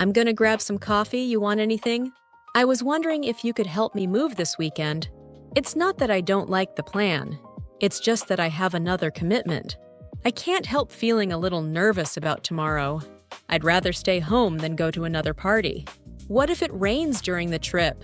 I'm gonna grab some coffee. You want anything? I was wondering if you could help me move this weekend. It's not that I don't like the plan. It's just that I have another commitment. I can't help feeling a little nervous about tomorrow. I'd rather stay home than go to another party. What if it rains during the trip?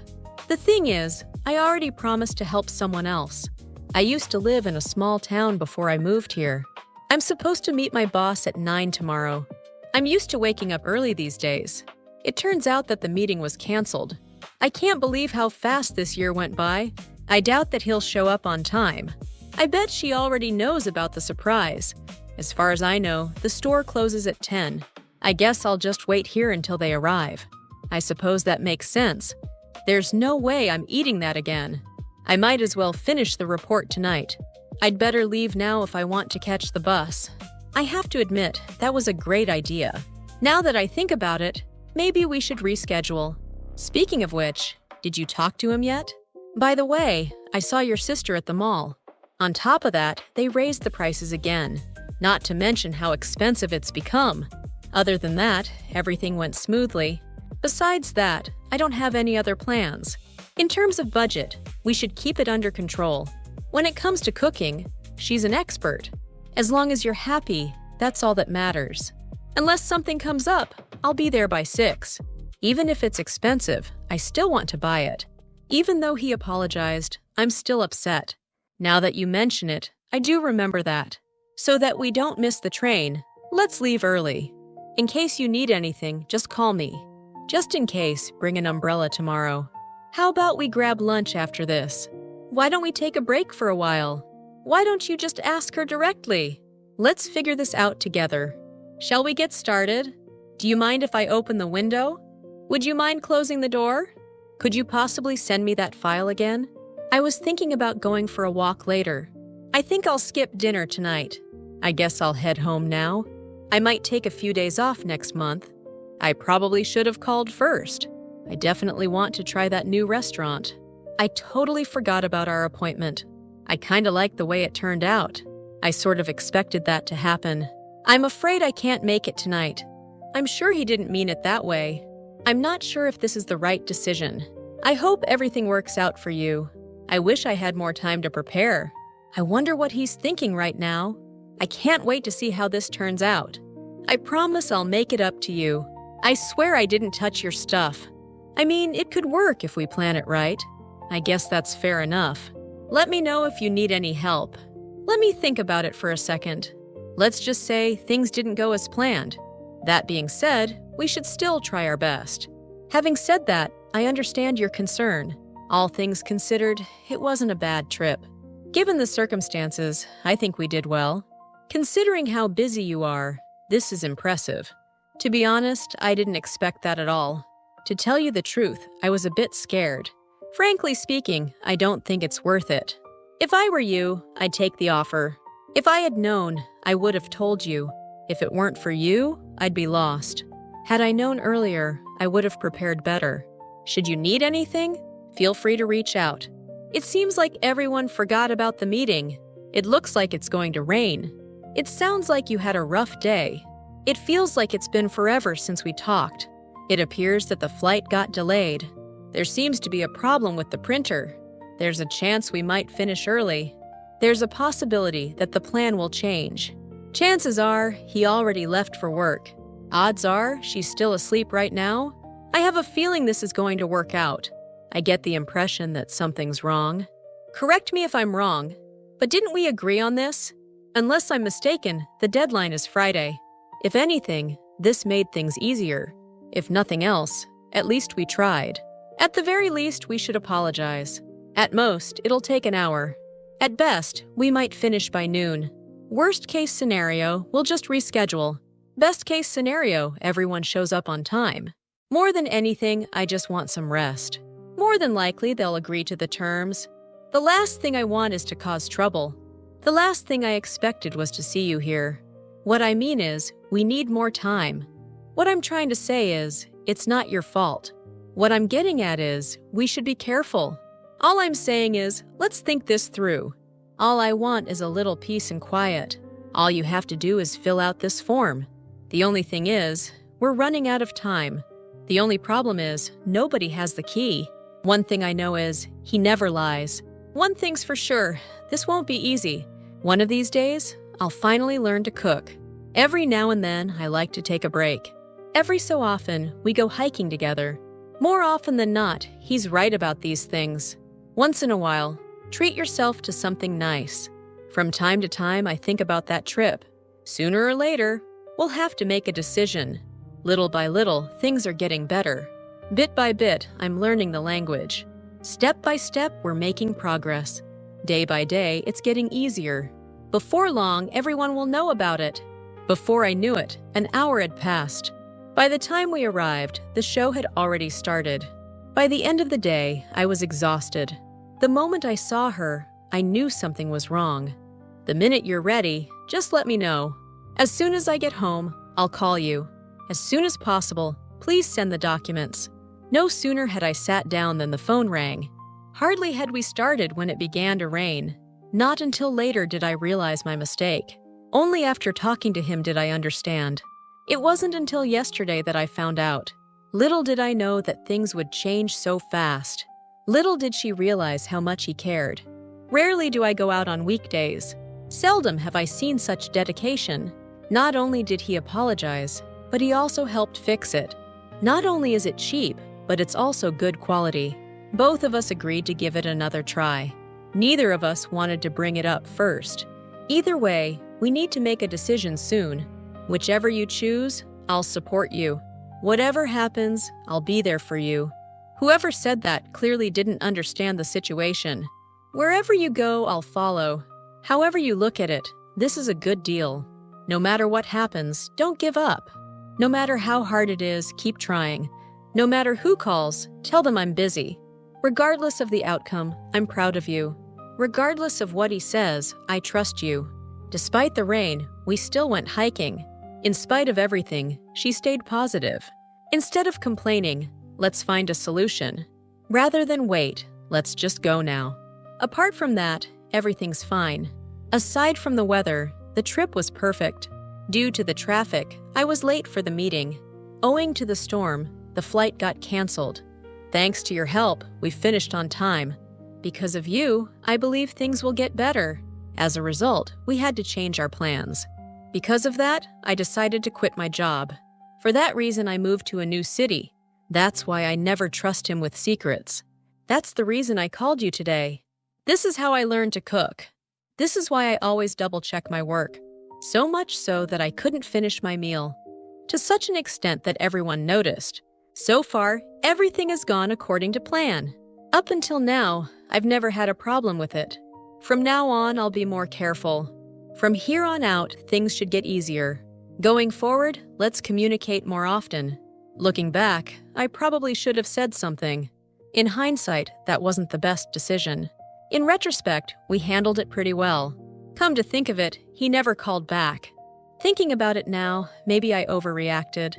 The thing is, I already promised to help someone else. I used to live in a small town before I moved here. I'm supposed to meet my boss at 9 tomorrow. I'm used to waking up early these days. It turns out that the meeting was canceled. I can't believe how fast this year went by. I doubt that he'll show up on time. I bet she already knows about the surprise. As far as I know, the store closes at 10. I guess I'll just wait here until they arrive. I suppose that makes sense. There's no way I'm eating that again. I might as well finish the report tonight. I'd better leave now if I want to catch the bus. I have to admit, that was a great idea. Now that I think about it, maybe we should reschedule. Speaking of which, did you talk to him yet? By the way, I saw your sister at the mall. On top of that, they raised the prices again, not to mention how expensive it's become. Other than that, everything went smoothly. Besides that, I don't have any other plans. In terms of budget, we should keep it under control. When it comes to cooking, she's an expert. As long as you're happy, that's all that matters. Unless something comes up, I'll be there by 6. Even if it's expensive, I still want to buy it. Even though he apologized, I'm still upset. Now that you mention it, I do remember that. So that we don't miss the train, let's leave early. In case you need anything, just call me. Just in case, bring an umbrella tomorrow. How about we grab lunch after this? Why don't we take a break for a while? Why don't you just ask her directly? Let's figure this out together. Shall we get started? Do you mind if I open the window? Would you mind closing the door? Could you possibly send me that file again? I was thinking about going for a walk later. I think I'll skip dinner tonight. I guess I'll head home now. I might take a few days off next month. I probably should have called first. I definitely want to try that new restaurant. I totally forgot about our appointment. I kinda like the way it turned out. I sort of expected that to happen. I'm afraid I can't make it tonight. I'm sure he didn't mean it that way. I'm not sure if this is the right decision. I hope everything works out for you. I wish I had more time to prepare. I wonder what he's thinking right now. I can't wait to see how this turns out. I promise I'll make it up to you. I swear I didn't touch your stuff. I mean, it could work if we plan it right. I guess that's fair enough. Let me know if you need any help. Let me think about it for a second. Let's just say things didn't go as planned. That being said, we should still try our best. Having said that, I understand your concern. All things considered, it wasn't a bad trip. Given the circumstances, I think we did well. Considering how busy you are, this is impressive. To be honest, I didn't expect that at all. To tell you the truth, I was a bit scared. Frankly speaking, I don't think it's worth it. If I were you, I'd take the offer. If I had known, I would have told you. If it weren't for you, I'd be lost. Had I known earlier, I would have prepared better. Should you need anything, feel free to reach out. It seems like everyone forgot about the meeting. It looks like it's going to rain. It sounds like you had a rough day. It feels like it's been forever since we talked. It appears that the flight got delayed. There seems to be a problem with the printer. There's a chance we might finish early. There's a possibility that the plan will change. Chances are he already left for work. Odds are she's still asleep right now. I have a feeling this is going to work out. I get the impression that something's wrong. Correct me if I'm wrong, but didn't we agree on this? Unless I'm mistaken, the deadline is Friday. If anything, this made things easier. If nothing else, at least we tried. At the very least, we should apologize. At most, it'll take an hour. At best, we might finish by noon. Worst case scenario, we'll just reschedule. Best case scenario, everyone shows up on time. More than anything, I just want some rest. More than likely, they'll agree to the terms. The last thing I want is to cause trouble. The last thing I expected was to see you here. What I mean is, we need more time. What I'm trying to say is, it's not your fault. What I'm getting at is, we should be careful. All I'm saying is, let's think this through. All I want is a little peace and quiet. All you have to do is fill out this form. The only thing is, we're running out of time. The only problem is, nobody has the key. One thing I know is, he never lies. One thing's for sure, this won't be easy. One of these days, I'll finally learn to cook. Every now and then, I like to take a break. Every so often, we go hiking together. More often than not, he's right about these things. Once in a while, treat yourself to something nice. From time to time, I think about that trip. Sooner or later, we'll have to make a decision. Little by little, things are getting better. Bit by bit, I'm learning the language. Step by step, we're making progress. Day by day, it's getting easier. Before long, everyone will know about it. Before I knew it, an hour had passed. By the time we arrived, the show had already started. By the end of the day, I was exhausted. The moment I saw her, I knew something was wrong. The minute you're ready, just let me know. As soon as I get home, I'll call you. As soon as possible, please send the documents. No sooner had I sat down than the phone rang. Hardly had we started when it began to rain. Not until later did I realize my mistake. Only after talking to him did I understand. It wasn't until yesterday that I found out. Little did I know that things would change so fast. Little did she realize how much he cared. Rarely do I go out on weekdays. Seldom have I seen such dedication. Not only did he apologize, but he also helped fix it. Not only is it cheap, but it's also good quality. Both of us agreed to give it another try. Neither of us wanted to bring it up first. Either way, we need to make a decision soon. Whichever you choose, I'll support you. Whatever happens, I'll be there for you. Whoever said that clearly didn't understand the situation. Wherever you go, I'll follow. However you look at it, this is a good deal. No matter what happens, don't give up. No matter how hard it is, keep trying. No matter who calls, tell them I'm busy. Regardless of the outcome, I'm proud of you. Regardless of what he says, I trust you. Despite the rain, we still went hiking. In spite of everything, she stayed positive. Instead of complaining, let's find a solution. Rather than wait, let's just go now. Apart from that, everything's fine. Aside from the weather, the trip was perfect. Due to the traffic, I was late for the meeting. Owing to the storm, the flight got canceled. Thanks to your help, we finished on time. Because of you, I believe things will get better. As a result, we had to change our plans. Because of that, I decided to quit my job. For that reason, I moved to a new city. That's why I never trust him with secrets. That's the reason I called you today. This is how I learned to cook. This is why I always double-check my work. So much so that I couldn't finish my meal. To such an extent that everyone noticed. So far, everything has gone according to plan. Up until now, I've never had a problem with it. From now on, I'll be more careful. From here on out, things should get easier. Going forward, let's communicate more often. Looking back, I probably should have said something. In hindsight, that wasn't the best decision. In retrospect, we handled it pretty well. Come to think of it, he never called back. Thinking about it now, maybe I overreacted.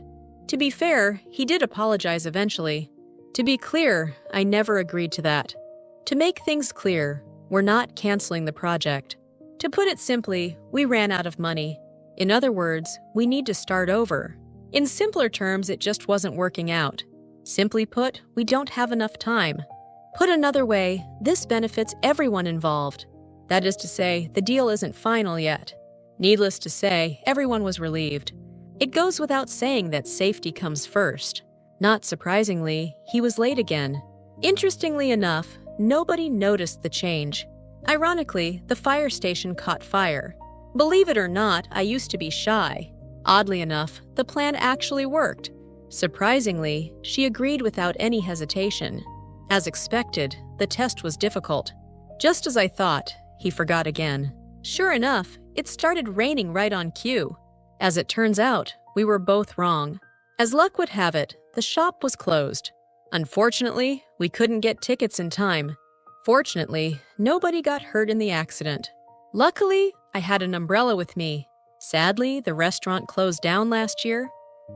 To be fair, he did apologize eventually. To be clear, I never agreed to that. To make things clear, we're not canceling the project. To put it simply, we ran out of money. In other words, we need to start over. In simpler terms, it just wasn't working out. Simply put, we don't have enough time. Put another way, this benefits everyone involved. That is to say, the deal isn't final yet. Needless to say, everyone was relieved. It goes without saying that safety comes first. Not surprisingly, he was late again. Interestingly enough, nobody noticed the change. Ironically, the fire station caught fire. Believe it or not, I used to be shy. Oddly enough, the plan actually worked. Surprisingly, she agreed without any hesitation. As expected, the test was difficult. Just as I thought, he forgot again. Sure enough, it started raining right on cue. As it turns out, we were both wrong. As luck would have it, the shop was closed. Unfortunately, we couldn't get tickets in time. Fortunately, nobody got hurt in the accident. Luckily, I had an umbrella with me. Sadly, the restaurant closed down last year.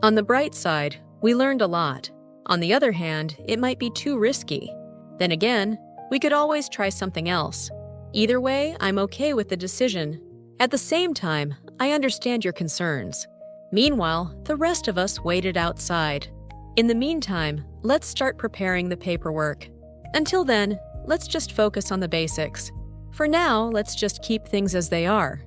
On the bright side, we learned a lot. On the other hand, it might be too risky. Then again, we could always try something else. Either way, I'm okay with the decision. At the same time, I understand your concerns. Meanwhile, the rest of us waited outside. In the meantime, let's start preparing the paperwork. Until then, let's just focus on the basics. For now, let's just keep things as they are.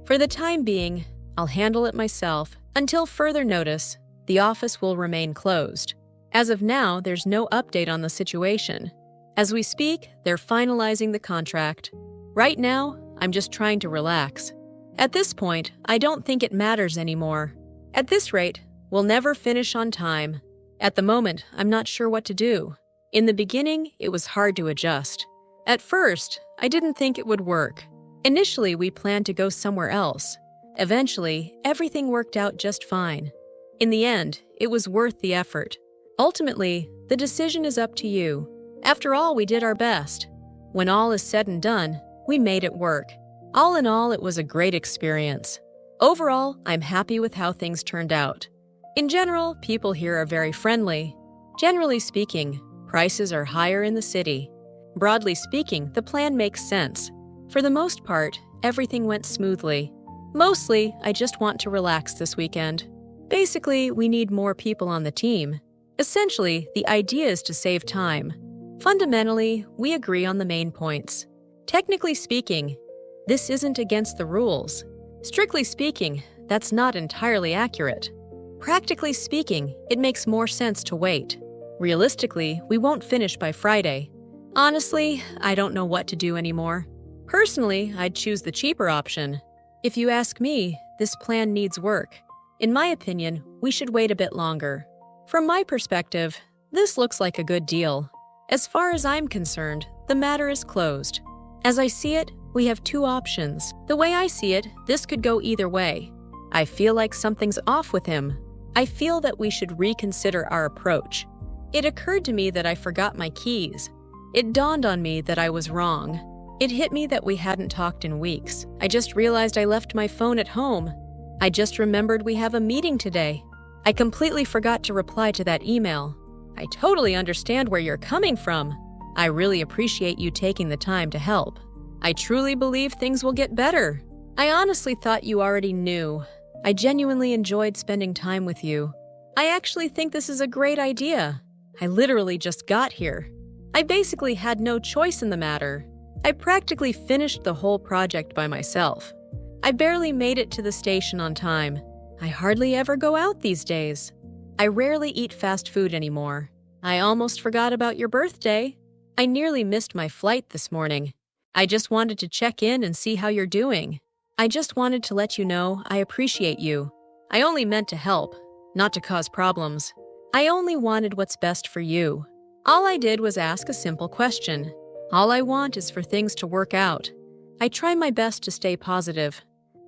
For the time being, I'll handle it myself. Until further notice, the office will remain closed. As of now, there's no update on the situation. As we speak, they're finalizing the contract. Right now, I'm just trying to relax. At this point, I don't think it matters anymore. At this rate, we'll never finish on time. At the moment, I'm not sure what to do. In the beginning, it was hard to adjust. At first, I didn't think it would work. Initially, we planned to go somewhere else. Eventually, everything worked out just fine. In the end, it was worth the effort. Ultimately, the decision is up to you. After all, we did our best. When all is said and done, we made it work. All in all, it was a great experience. Overall, I'm happy with how things turned out. In general, people here are very friendly. Generally speaking, prices are higher in the city. Broadly speaking, the plan makes sense. For the most part, everything went smoothly. Mostly, I just want to relax this weekend. Basically, we need more people on the team. Essentially, the idea is to save time. Fundamentally, we agree on the main points. Technically speaking, this isn't against the rules. Strictly speaking, that's not entirely accurate. Practically speaking, it makes more sense to wait. Realistically, we won't finish by Friday. Honestly, I don't know what to do anymore. Personally, I'd choose the cheaper option. If you ask me, this plan needs work. In my opinion, we should wait a bit longer. From my perspective, this looks like a good deal. As far as I'm concerned, the matter is closed. As I see it, we have two options. The way I see it, this could go either way. I feel like something's off with him. I feel that we should reconsider our approach. It occurred to me that I forgot my keys. It dawned on me that I was wrong. It hit me that we hadn't talked in weeks. I just realized I left my phone at home. I just remembered we have a meeting today. I completely forgot to reply to that email. I totally understand where you're coming from. I really appreciate you taking the time to help. I truly believe things will get better. I honestly thought you already knew. I genuinely enjoyed spending time with you. I actually think this is a great idea. I literally just got here. I basically had no choice in the matter. I practically finished the whole project by myself. I barely made it to the station on time. I hardly ever go out these days. I rarely eat fast food anymore. I almost forgot about your birthday. I nearly missed my flight this morning. I just wanted to check in and see how you're doing. I just wanted to let you know I appreciate you. I only meant to help, not to cause problems. I only wanted what's best for you. All I did was ask a simple question. All I want is for things to work out. I try my best to stay positive.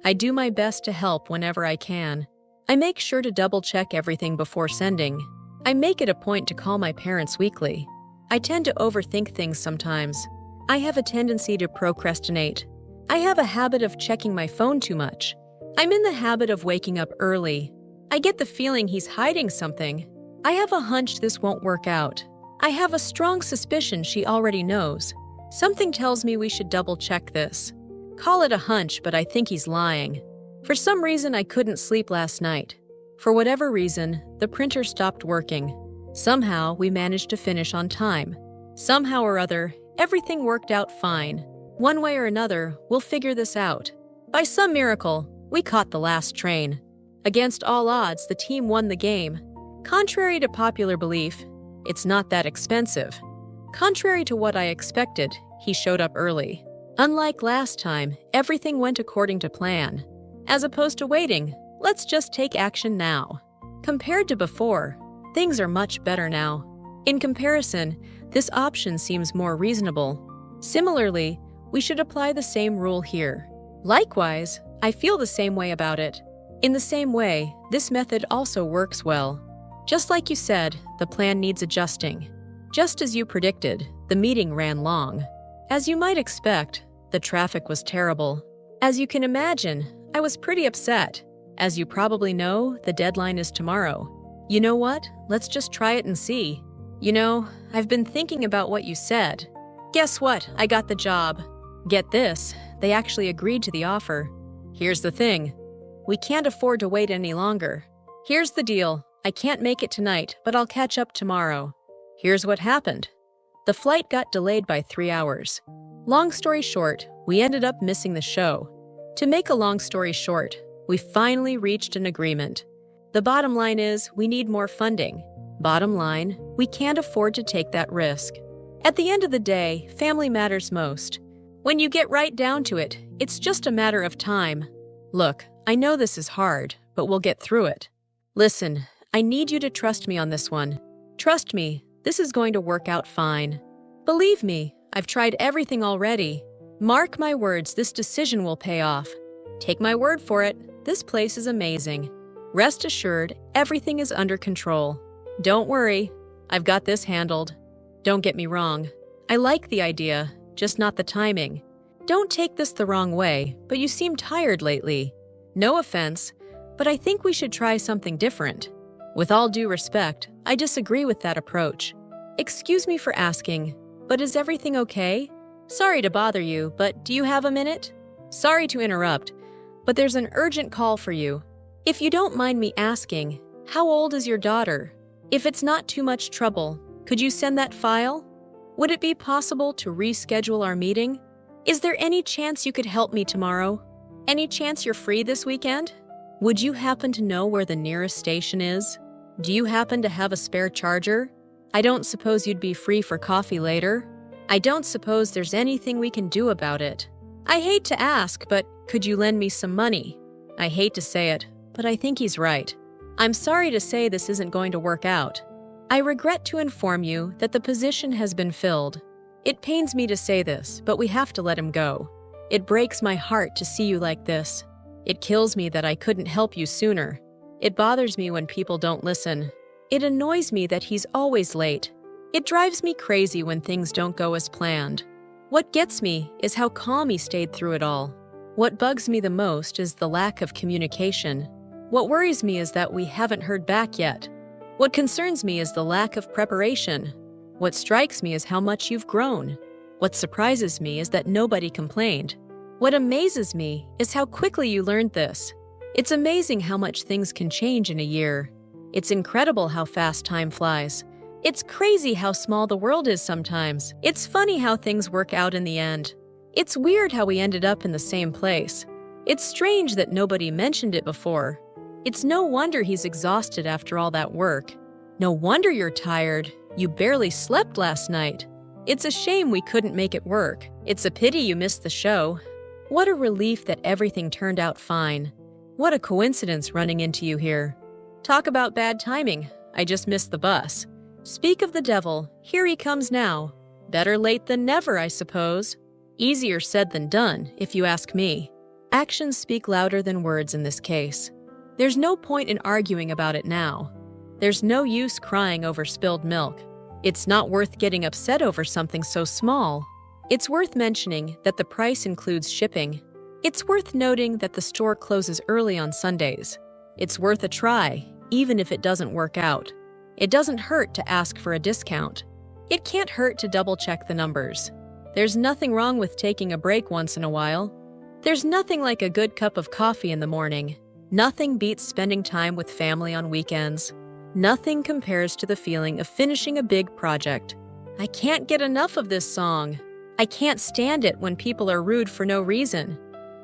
I do my best to help whenever I can. I make sure to double-check everything before sending. I make it a point to call my parents weekly. I tend to overthink things sometimes. I have a tendency to procrastinate. I have a habit of checking my phone too much. I'm in the habit of waking up early. I get the feeling he's hiding something. I have a hunch this won't work out. I have a strong suspicion she already knows. Something tells me we should double-check this. Call it a hunch, but I think he's lying. For some reason, I couldn't sleep last night. For whatever reason, the printer stopped working. Somehow, we managed to finish on time. Somehow or other, everything worked out fine. One way or another, we'll figure this out. By some miracle, we caught the last train. Against all odds, the team won the game. Contrary to popular belief, it's not that expensive. Contrary to what I expected, he showed up early. Unlike last time, everything went according to plan. As opposed to waiting, let's just take action now. Compared to before, things are much better now. In comparison, this option seems more reasonable. Similarly, we should apply the same rule here. Likewise, I feel the same way about it. In the same way, this method also works well. Just like you said, the plan needs adjusting. Just as you predicted, the meeting ran long. As you might expect, the traffic was terrible. As you can imagine, I was pretty upset. As you probably know, the deadline is tomorrow. You know what? Let's just try it and see. You know, I've been thinking about what you said. Guess what? I got the job. Get this, they actually agreed to the offer. Here's the thing. We can't afford to wait any longer. Here's the deal. I can't make it tonight, but I'll catch up tomorrow. Here's what happened. The flight got delayed by 3 hours. Long story short, we ended up missing the show. To make a long story short, we finally reached an agreement. The bottom line is, we need more funding. Bottom line, we can't afford to take that risk. At the end of the day, family matters most. When you get right down to it, it's just a matter of time. Look, I know this is hard, but we'll get through it. Listen, I need you to trust me on this one. Trust me, this is going to work out fine. Believe me, I've tried everything already. Mark my words, this decision will pay off. Take my word for it, this place is amazing. Rest assured, everything is under control. Don't worry, I've got this handled. Don't get me wrong, I like the idea, just not the timing. Don't take this the wrong way, but you seem tired lately. No offense, but I think we should try something different. With all due respect, I disagree with that approach. Excuse me for asking, but is everything okay? Sorry to bother you, but do you have a minute? Sorry to interrupt, but there's an urgent call for you. If you don't mind me asking, how old is your daughter? If it's not too much trouble, could you send that file? Would it be possible to reschedule our meeting? Is there any chance you could help me tomorrow? Any chance you're free this weekend? Would you happen to know where the nearest station is? Do you happen to have a spare charger? I don't suppose you'd be free for coffee later? I don't suppose there's anything we can do about it. I hate to ask, but could you lend me some money? I hate to say it, but I think he's right. I'm sorry to say this isn't going to work out. I regret to inform you that the position has been filled. It pains me to say this, but we have to let him go. It breaks my heart to see you like this. It kills me that I couldn't help you sooner. It bothers me when people don't listen. It annoys me that he's always late. It drives me crazy when things don't go as planned. What gets me is how calm he stayed through it all. What bugs me the most is the lack of communication. What worries me is that we haven't heard back yet. What concerns me is the lack of preparation. What strikes me is how much you've grown. What surprises me is that nobody complained. What amazes me is how quickly you learned this. It's amazing how much things can change in a year. It's incredible how fast time flies. It's crazy how small the world is sometimes. It's funny how things work out in the end. It's weird how we ended up in the same place. It's strange that nobody mentioned it before. It's no wonder he's exhausted after all that work. No wonder you're tired. You barely slept last night. It's a shame we couldn't make it work. It's a pity you missed the show. What a relief that everything turned out fine. What a coincidence running into you here. Talk about bad timing. I just missed the bus. Speak of the devil, here he comes now. Better late than never, I suppose. Easier said than done, if you ask me. Actions speak louder than words in this case. There's no point in arguing about it now. There's no use crying over spilled milk. It's not worth getting upset over something so small. It's worth mentioning that the price includes shipping. It's worth noting that the store closes early on Sundays. It's worth a try, even if it doesn't work out. It doesn't hurt to ask for a discount. It can't hurt to double-check the numbers. There's nothing wrong with taking a break once in a while. There's nothing like a good cup of coffee in the morning. Nothing beats spending time with family on weekends. Nothing compares to the feeling of finishing a big project. I can't get enough of this song. I can't stand it when people are rude for no reason.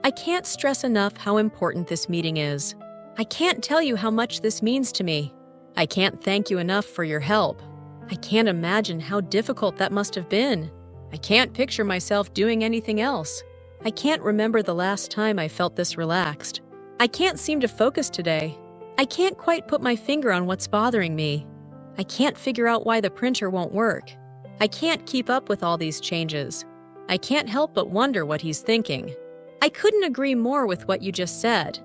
I can't stress enough how important this meeting is. I can't tell you how much this means to me. I can't thank you enough for your help. I can't imagine how difficult that must have been. I can't picture myself doing anything else. I can't remember the last time I felt this relaxed. I can't seem to focus today. I can't quite put my finger on what's bothering me. I can't figure out why the printer won't work. I can't keep up with all these changes. I can't help but wonder what he's thinking. I couldn't agree more with what you just said.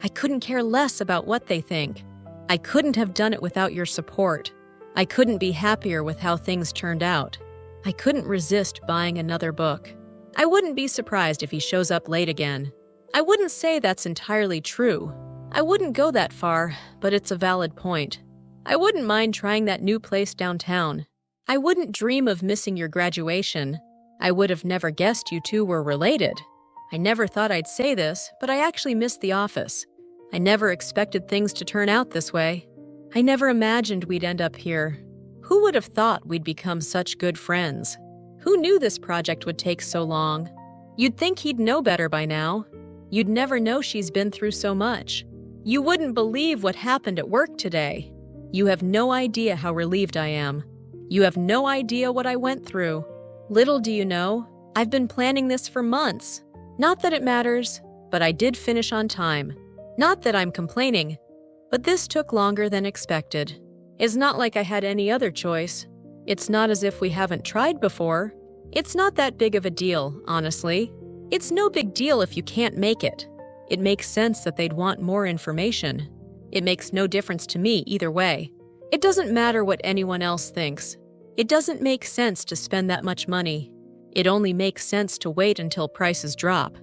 I couldn't care less about what they think. I couldn't have done it without your support. I couldn't be happier with how things turned out. I couldn't resist buying another book. I wouldn't be surprised if he shows up late again. I wouldn't say that's entirely true. I wouldn't go that far, but it's a valid point. I wouldn't mind trying that new place downtown. I wouldn't dream of missing your graduation. I would have never guessed you two were related. I never thought I'd say this, but I actually missed the office. I never expected things to turn out this way. I never imagined we'd end up here. Who would have thought we'd become such good friends? Who knew this project would take so long? You'd think he'd know better by now. You'd never know she's been through so much. You wouldn't believe what happened at work today. You have no idea how relieved I am. You have no idea what I went through. Little do you know, I've been planning this for months. Not that it matters, but I did finish on time. Not that I'm complaining, but this took longer than expected. It's not like I had any other choice. It's not as if we haven't tried before. It's not that big of a deal, honestly. It's no big deal if you can't make it. It makes sense that they'd want more information. It makes no difference to me either way. It doesn't matter what anyone else thinks. It doesn't make sense to spend that much money. It only makes sense to wait until prices drop.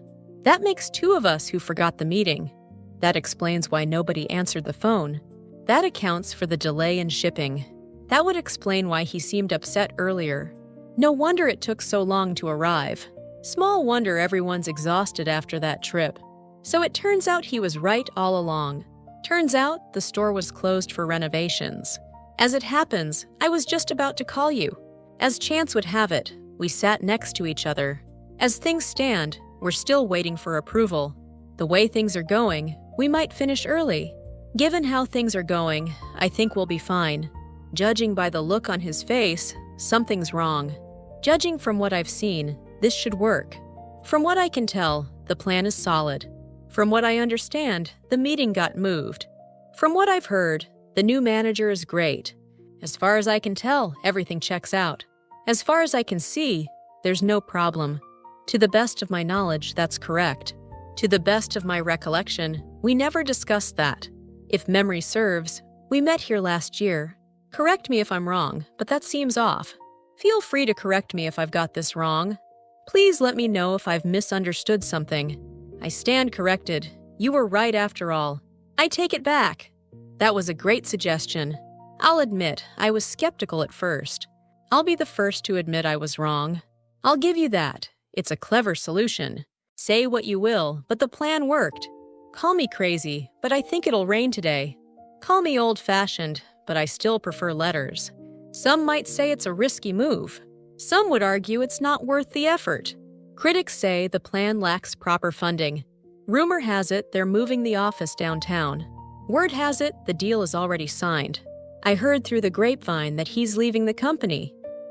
That makes two of us who forgot the meeting. That explains why nobody answered the phone. That accounts for the delay in shipping. That would explain why he seemed upset earlier. No wonder it took so long to arrive. Small wonder everyone's exhausted after that trip. So it turns out he was right all along. Turns out the store was closed for renovations. As it happens, I was just about to call you. As chance would have it, we sat next to each other. As things stand, we're still waiting for approval. The way things are going, we might finish early. Given how things are going, I think we'll be fine. Judging by the look on his face, something's wrong. Judging from what I've seen, this should work. From what I can tell, the plan is solid. From what I understand, the meeting got moved. From what I've heard, the new manager is great. As far as I can tell, everything checks out. As far as I can see, there's no problem. To the best of my knowledge, that's correct. To the best of my recollection, we never discussed that. If memory serves, we met here last year. Correct me if I'm wrong, but that seems off. Feel free to correct me if I've got this wrong. Please let me know if I've misunderstood something. I stand corrected. You were right after all. I take it back. That was a great suggestion. I'll admit, I was skeptical at first. I'll be the first to admit I was wrong. I'll give you that. It's a clever solution. Say what you will, but the plan worked. Call me crazy, but I think it'll rain today. Call me old-fashioned, but I still prefer letters. Some might say it's a risky move. Some would argue it's not worth the effort. Critics say the plan lacks proper funding. Rumor has it they're moving the office downtown. Word has it the deal is already signed. I heard through the grapevine that he's leaving the company.